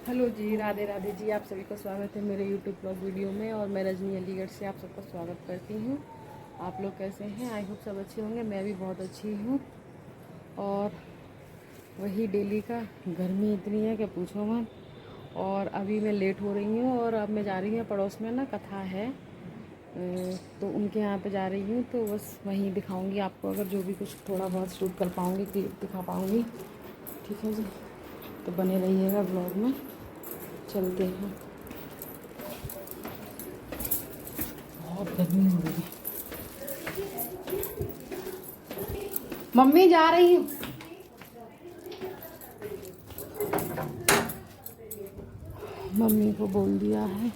Hello जी, राधे राधे जी। आप सभी का स्वागत है मेरे यूट्यूब ब्लॉग वीडियो में। और मैं रजनी अलीगढ़ से आप सबका स्वागत करती हूँ। आप लोग कैसे हैं? आई होप सब अच्छे होंगे। मैं भी बहुत अच्छी हूँ। और वही डेली का, गर्मी इतनी है कि पूछो मत। और अभी मैं लेट हो रही हूँ और अब मैं जा रही हूँ, पड़ोस में ना कथा है तो उनके यहाँ पे जा रही हूँ। तो बस वहीं दिखाऊँगी आपको, अगर जो भी कुछ थोड़ा बहुत शूट कर पाऊँगी, क्लिप दिखा पाऊँगी। ठीक है जी, तो बने रहिएगा ब्लॉग में। चलते हैं। बहुत गर्मी हो रही है। मम्मी जा रही हूँ। मम्मी को बोल दिया है।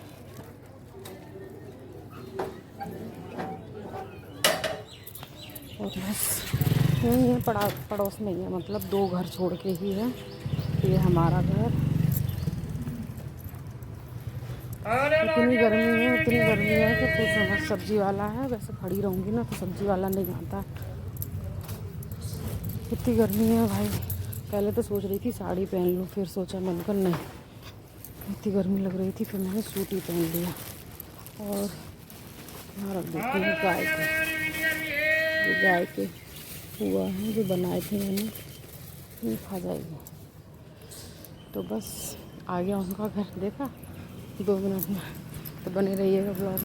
और बस यही है, पड़ोस में ही है, मतलब 2 घर छोड़ के ही है ये हमारा घर। इतनी गर्मी है कि पूछो मत। सब्जी वाला है, वैसे खड़ी रहूँगी ना तो सब्जी वाला नहीं आता। इतनी गर्मी है भाई। पहले तो सोच रही थी साड़ी पहन लूँ, फिर सोचा मन कर नहीं, इतनी गर्मी लग रही थी, फिर मैंने सूट ही पहन लिया। और यहाँ रख देती हूँ गाय के हुआ है जो बनाए थे मैंने, ये खा जाएगी। तो बस आ गया उनका घर, देखा 2 मिनट में। तो बने रहिएगा ब्लॉग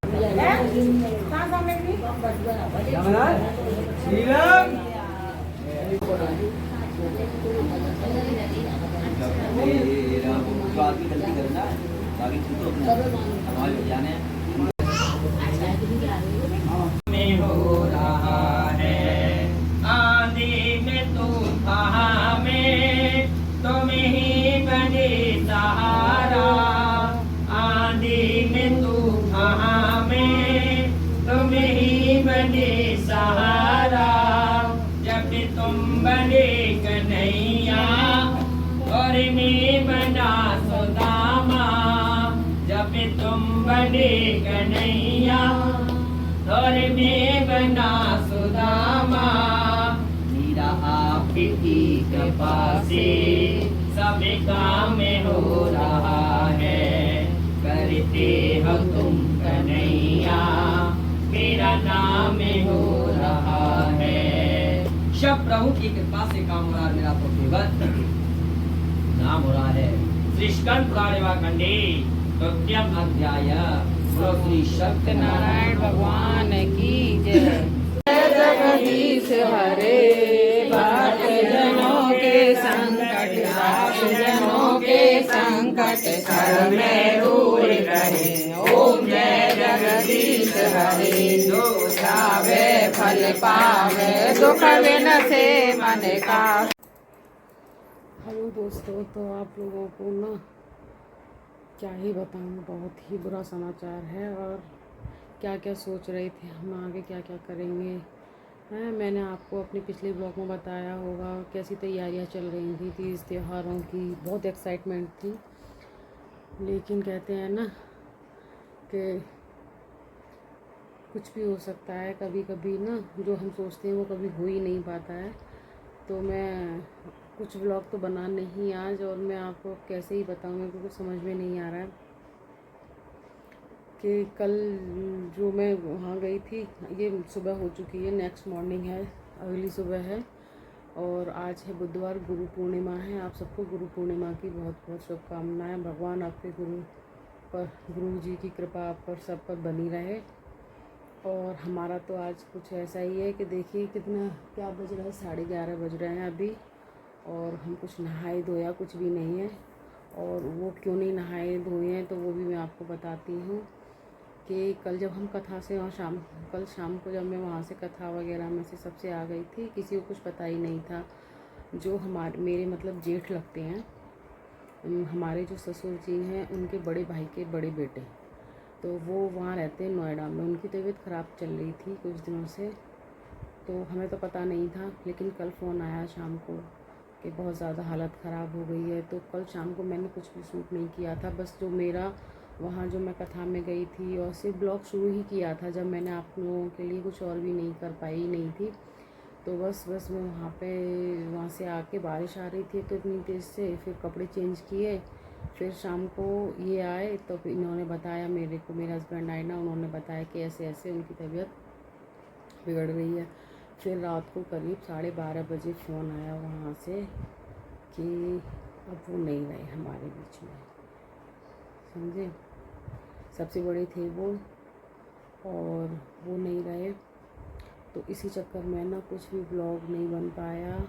में हो रहा है। आंधी में तूफान में तुम ही बने सहारा। आंधी में तूफान में तुम ही बने सहारा। जब तुम बने कन्हैया और मैं बना सुदामा। जब तुम बने कन्हैया और मैं बना सुदामा। मीरा आपकी कृपा से सब काम हो रहा है। करते हो तुम कन्हैया, मेरा नाम हो रहा है। सब प्रभु की कृपा से काम हो रहा है मेरा। तो केवल नाम हो रहा है श्री स्कंद पुराण खंडे तृतीयम अध्याय। श्री सत्यनारायण भगवान की जय। जगदीश हरे, भक्त जनों के संकट, दास जनों के संकट सब में दूर करे। ओम जय जगदीश हरे। जो चावे फल पावे, दुख बिन से मन का। हेलो दोस्तों, तो आप लोगों को ना क्या ही बताऊँ, बहुत ही बुरा समाचार है। और क्या क्या सोच रहे थे हम आगे क्या क्या करेंगे हैं। मैंने आपको अपने पिछले ब्लॉग में बताया होगा कैसी तैयारियां चल रही थी तीज त्योहारों की, बहुत एक्साइटमेंट थी। लेकिन कहते हैं ना कि कुछ भी हो सकता है, कभी कभी ना जो हम सोचते हैं वो कभी हो ही नहीं पाता है। तो मैं कुछ ब्लॉग तो बना नहीं आज, और मैं आपको कैसे ही बताऊँ, मेरे को कुछ समझ में नहीं आ रहा है कि कल जो मैं वहाँ गई थी, ये सुबह हो चुकी है, नेक्स्ट मॉर्निंग है, अगली सुबह है। और आज है बुधवार, गुरु पूर्णिमा है। आप सबको गुरु पूर्णिमा की बहुत बहुत शुभकामनाएं। भगवान आपके गुरु जी की कृपा आप पर सब पर बनी रहे। और हमारा तो आज कुछ ऐसा ही है कि देखिए कितना, क्या बज रहा है, 11:30 बज रहे हैं अभी। और हम कुछ नहाए धोया कुछ भी नहीं है। और वो क्यों नहीं नहाए धोए हैं तो वो भी मैं आपको बताती हूँ कि कल जब हम कथा से वहाँ कल शाम को जब मैं वहाँ से कथा वगैरह में से सबसे आ गई थी, किसी को कुछ पता ही नहीं था। जो मेरे मतलब जेठ लगते हैं, हमारे जो ससुर जी हैं, उनके बड़े भाई के बड़े बेटे, तो वो वहाँ रहते हैं नोएडा में। उनकी तबीयत ख़राब चल रही थी कुछ दिनों से, तो हमें तो पता नहीं था। लेकिन कल फ़ोन आया शाम को कि बहुत ज़्यादा हालत ख़राब हो गई है। तो कल शाम को मैंने कुछ भी शूट नहीं किया था। बस जो मेरा वहाँ जो मैं कथा में गई थी और सिर्फ ब्लॉग शुरू ही किया था, जब मैंने आप लोगों के लिए कुछ और भी नहीं कर पाई नहीं थी। तो बस मैं वहाँ से आके बारिश आ रही थी तो इतनी तेज़ से, फिर कपड़े चेंज किए फिर शाम को ये आए तो फिर इन्होंने बताया मेरे को, मेरे हस्बैंड आए ना, उन्होंने बताया कि ऐसे ऐसे उनकी तबीयत बिगड़ गई है। फिर रात को करीब 12:30 बजे फ़ोन आया वहाँ से कि अब वो नहीं रहे हमारे बीच में, समझे। सबसे बड़े थे वो और वो नहीं रहे। तो इसी चक्कर में ना कुछ भी ब्लॉग नहीं बन पाया,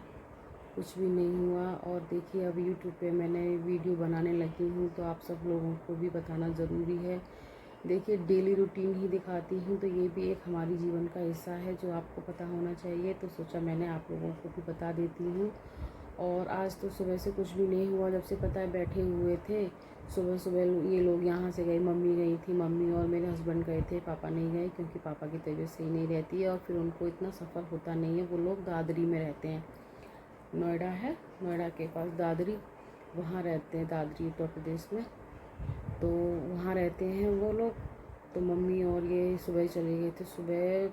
कुछ भी नहीं हुआ। और देखिए अब यूट्यूब पे मैंने वीडियो बनाने लगी हूँ तो आप सब लोगों को भी बताना ज़रूरी है। देखिए डेली रूटीन ही दिखाती हूँ तो ये भी एक हमारी जीवन का हिस्सा है जो आपको पता होना चाहिए, तो सोचा मैंने आप लोगों को भी बता देती हूँ। और आज तो सुबह से कुछ भी नहीं हुआ, जब से पता है बैठे हुए थे। सुबह सुबह ये लोग यहाँ से गए, मम्मी गई थी, मम्मी और मेरे हस्बैंड गए थे, पापा नहीं गए क्योंकि पापा की तबीयत सही नहीं रहती है और फिर उनको इतना सफ़र होता नहीं है। वो लोग दादरी में रहते हैं, नोएडा है, नोएडा के पास दादरी, वहाँ रहते हैं, दादरी उत्तर प्रदेश में। तो वहाँ रहते हैं वो लोग। तो मम्मी और ये सुबह चले गए थे, सुबह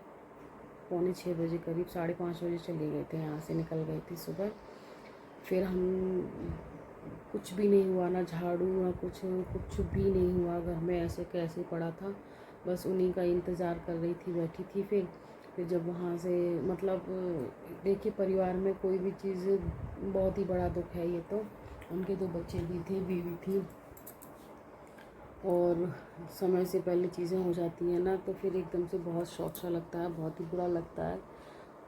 5:45 बजे करीब, 5:30 बजे चले गए थे, यहाँ से निकल गए थे सुबह। फिर हम कुछ भी नहीं हुआ, ना झाड़ू ना कुछ भी नहीं हुआ घर में, ऐसे कैसे पड़ा था, बस उन्हीं का इंतज़ार कर रही थी, बैठी थी। फिर जब वहाँ से मतलब देखिए परिवार में कोई भी चीज़ बहुत ही बड़ा दुख है ये तो। उनके 2 बच्चे भी थे, बीवी थी, और समय से पहले चीज़ें हो जाती हैं ना तो फिर एकदम से बहुत शौक सा लगता है, बहुत ही बुरा लगता है।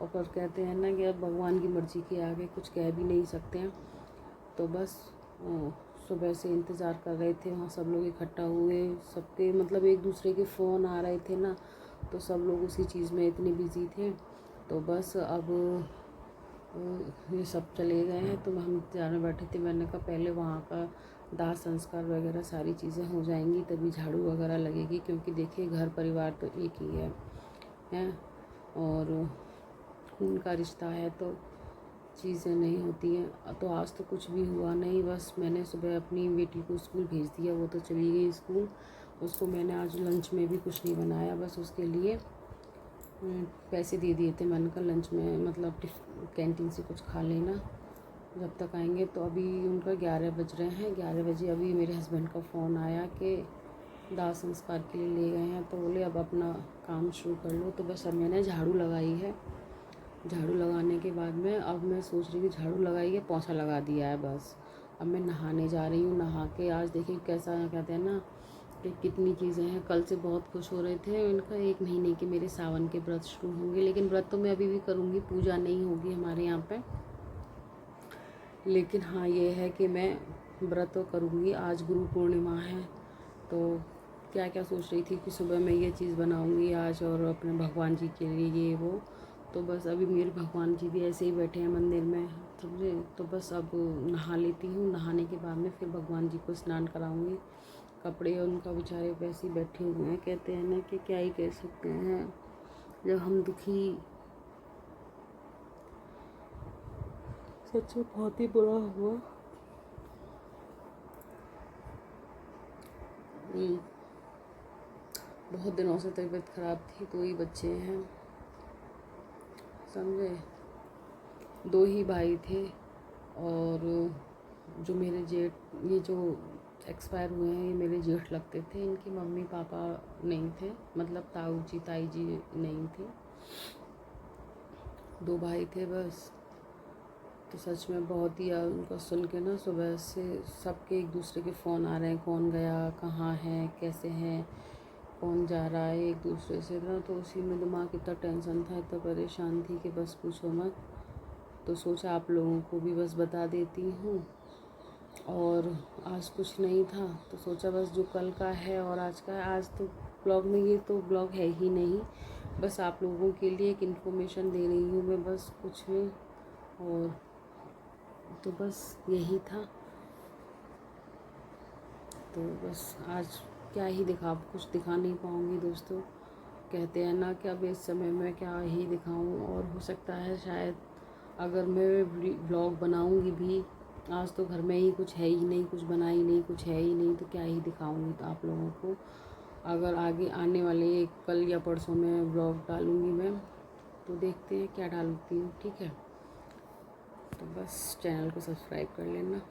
और पर कहते हैं ना कि अब भगवान की मर्ज़ी के आगे कुछ कह भी नहीं सकते हैं। तो बस सुबह से इंतज़ार कर रहे थे, वहाँ सब लोग इकट्ठा हुए, सबके मतलब एक दूसरे के फ़ोन आ रहे थे ना, तो सब लोग उसी चीज़ में इतने बिज़ी थे। तो बस अब ये सब चले गए हैं तो हम इंतज़ार में बैठे थे। मैंने कहा पहले वहाँ का दाह संस्कार वगैरह सारी चीज़ें हो जाएंगी तभी झाड़ू वगैरह लगेगी, क्योंकि देखिए घर परिवार तो एक ही है और खून का रिश्ता है तो चीज़ें नहीं होती हैं। तो आज तो कुछ भी हुआ नहीं, बस मैंने सुबह अपनी बेटी को स्कूल भेज दिया, वो तो चली गई स्कूल। उसको मैंने आज लंच में भी कुछ नहीं बनाया, बस उसके लिए पैसे दे दिए थे। मैंने कहा लंच में मतलब कैंटीन से कुछ खा लेना जब तक आएंगे। तो अभी उनका 11 बज रहे हैं, 11 बजे अभी मेरे हस्बैंड का फ़ोन आया कि दाह संस्कार के लिए ले गए हैं, तो बोले अब अपना काम शुरू कर लो। तो बस अब मैंने झाड़ू लगाई है, झाड़ू लगाने के बाद में अब मैं सोच रही थी झाड़ू लगाई है, पोंछा लगा दिया है, बस अब मैं नहाने जा रही हूँ। नहा के आज देखिए कैसा कहते हैं ना कि कितनी चीज़ें हैं। कल से बहुत खुश हो रहे थे, इनका 1 महीने के मेरे सावन के व्रत शुरू होंगे, लेकिन व्रत तो मैं अभी भी करूँगी, पूजा नहीं होगी हमारे यहाँ पे। लेकिन हाँ ये है कि मैं व्रत तो करूँगी। आज गुरु पूर्णिमा है तो क्या क्या सोच रही थी कि सुबह मैं ये चीज़ बनाऊँगी आज और अपने भगवान जी के लिए ये वो। तो बस अभी मेरे भगवान जी भी ऐसे ही बैठे हैं मंदिर में, समझे। तो बस अब नहा लेती हूँ, नहाने के बाद में फिर भगवान जी को स्नान कराऊँगी। कपड़े उनका बेचारे वैसे ही बैठे हुए हैं, कहते हैं ना कि क्या ही कह सकते हैं, जब हम दुखी, सच में बहुत ही बुरा हुआ। बहुत दिनों से तबीयत ख़राब थी, 2 ही बच्चे हैं, समझे, 2 ही भाई थे। और जो मेरे जेठ, ये जो एक्सपायर हुए हैं ये मेरे जेठ लगते थे, इनकी मम्मी पापा नहीं थे, मतलब ताऊ जी ताई जी नहीं थे, 2 भाई थे बस। तो सच में बहुत ही उनको सुन के ना सुबह से सबके एक दूसरे के फ़ोन आ रहे हैं, कौन गया, कहाँ है, कैसे हैं, कौन जा रहा है एक दूसरे से ना। तो उसी में दिमाग इतना टेंशन था, इतना परेशान थी कि बस पूछो मत। तो सोचा आप लोगों को भी बस बता देती हूँ। और आज कुछ नहीं था तो सोचा बस जो कल का है और आज का है, आज तो ब्लॉग में ये तो ब्लॉग है ही नहीं, बस आप लोगों के लिए एक इन्फॉर्मेशन दे रही हूँ मैं, बस कुछ नहीं। और तो बस यही था। तो बस आज क्या ही कुछ दिखा नहीं पाऊँगी दोस्तों। कहते हैं ना कि अब इस समय में क्या ही दिखाऊँ, और हो सकता है शायद अगर मैं ब्लॉग बनाऊँगी भी, आज तो घर में ही कुछ है ही नहीं, कुछ बना ही नहीं, कुछ है ही नहीं, तो क्या ही दिखाऊँगी तो आप लोगों को। अगर आगे आने वाले कल या परसों में ब्लॉग डालूँगी मैं, तो देखते हैं क्या डालती हूँ, ठीक है। तो बस चैनल को सब्सक्राइब कर लेना।